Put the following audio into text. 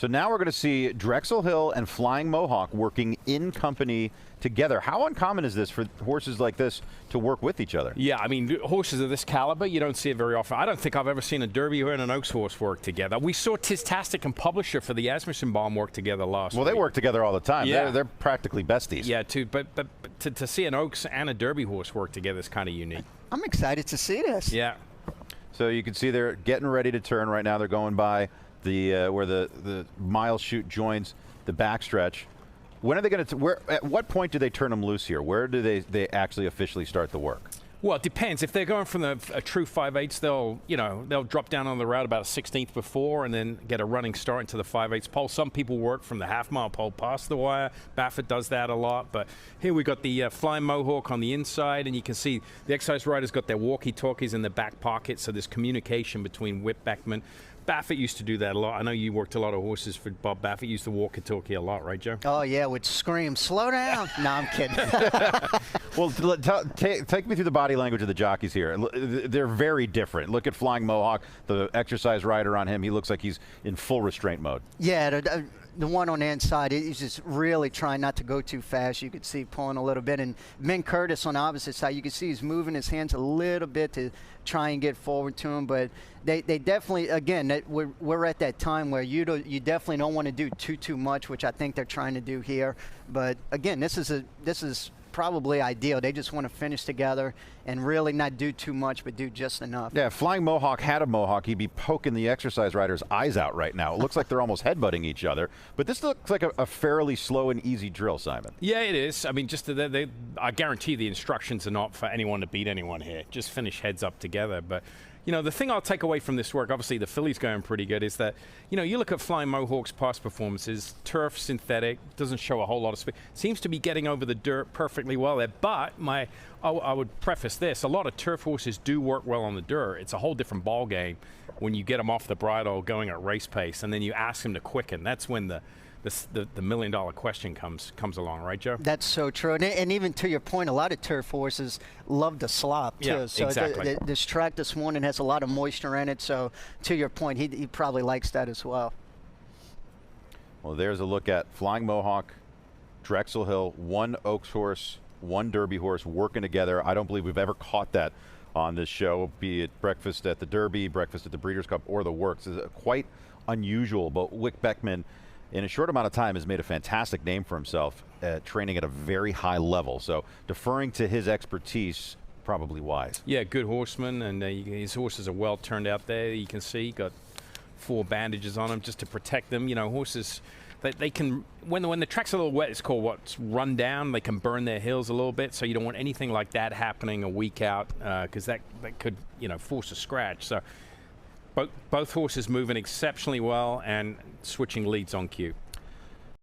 So now we're going to see Drexel Hill and Flying Mohawk working in company together. How uncommon is this for horses like this to work with each other? Yeah, I mean, horses of this caliber, you don't see it very often. I don't think I've ever seen a Derby and an Oaks horse work together. We saw Tistastic and Publisher for the Asmussen Barn work together last week. Well, they work together all the time. Yeah. They're practically besties. Yeah, too. But to see an Oaks and a Derby horse work together is kind of unique. I'm excited to see this. Yeah. So you can see they're getting ready to turn right now. They're going by the where the mile chute joins the backstretch. When are they going to? At what point do they turn them loose here? Where do they actually officially start the work? Well, it depends. If they're going from a true 5/8, they'll drop down on the route about a 16th before and then get a running start into the 5/8 pole. Some people work from the half-mile pole past the wire. Baffert does that a lot. But here we got the Flying Mohawk on the inside, and you can see the exercise riders got their walkie-talkies in the back pocket, so there's communication between Whip Beckman. Baffert used to do that a lot. I know you worked a lot of horses for Bob Baffert. Used the walkie-talkie a lot, right, Joe? Oh, yeah, would scream, slow down. No, I'm kidding. Well, take me through the body language of the jockeys here. They're very different. Look at Flying Mohawk, the exercise rider on him. He looks like he's in full restraint mode. Yeah, the one on the inside, he's just really trying not to go too fast. You could see pulling a little bit. And Min Curtis on the opposite side, you can see he's moving his hands a little bit to try and get forward to him. But they definitely, again, we're at that time where you definitely don't want to do too much, which I think they're trying to do here. But again, this is probably ideal. They just want to finish together and really not do too much, but do just enough. Yeah, if Flying Mohawk had a mohawk, he'd be poking the exercise rider's eyes out right now. It looks like they're almost headbutting each other. But this looks like a fairly slow and easy drill, Simon. Yeah, it is. I mean, I guarantee the instructions are not for anyone to beat anyone here. Just finish heads up together. But you know, the thing I'll take away from this work, obviously the filly's going pretty good, is that, you know, you look at Flying Mohawk's past performances, turf, synthetic, doesn't show a whole lot of speed. Seems to be getting over the dirt perfectly well there. But I would preface this, a lot of turf horses do work well on the dirt. It's a whole different ball game when you get them off the bridle going at race pace and then you ask them to quicken. That's when the million-dollar question comes along, right, Joe? That's so true. And even to your point, a lot of turf horses love to slop, too. Yeah, so exactly. This track this morning has a lot of moisture in it. So to your point, he probably likes that as well. Well, there's a look at Flying Mohawk, Drexel Hill, one Oaks horse, one Derby horse working together. I don't believe we've ever caught that on this show, be it breakfast at the Derby, breakfast at the Breeders' Cup, or the Works. It's quite unusual, but Wick Beckman, in a short amount of time, has made a fantastic name for himself, training at a very high level. So deferring to his expertise, probably wise. Yeah, good horseman, and his horses are well turned out there. You can see got 4 bandages on them just to protect them. You know, horses, they can, when the track's a little wet, it's called what's run down. They can burn their heels a little bit, so you don't want anything like that happening a week out, because that could, you know, force a scratch. So both horses moving exceptionally well and switching leads on cue.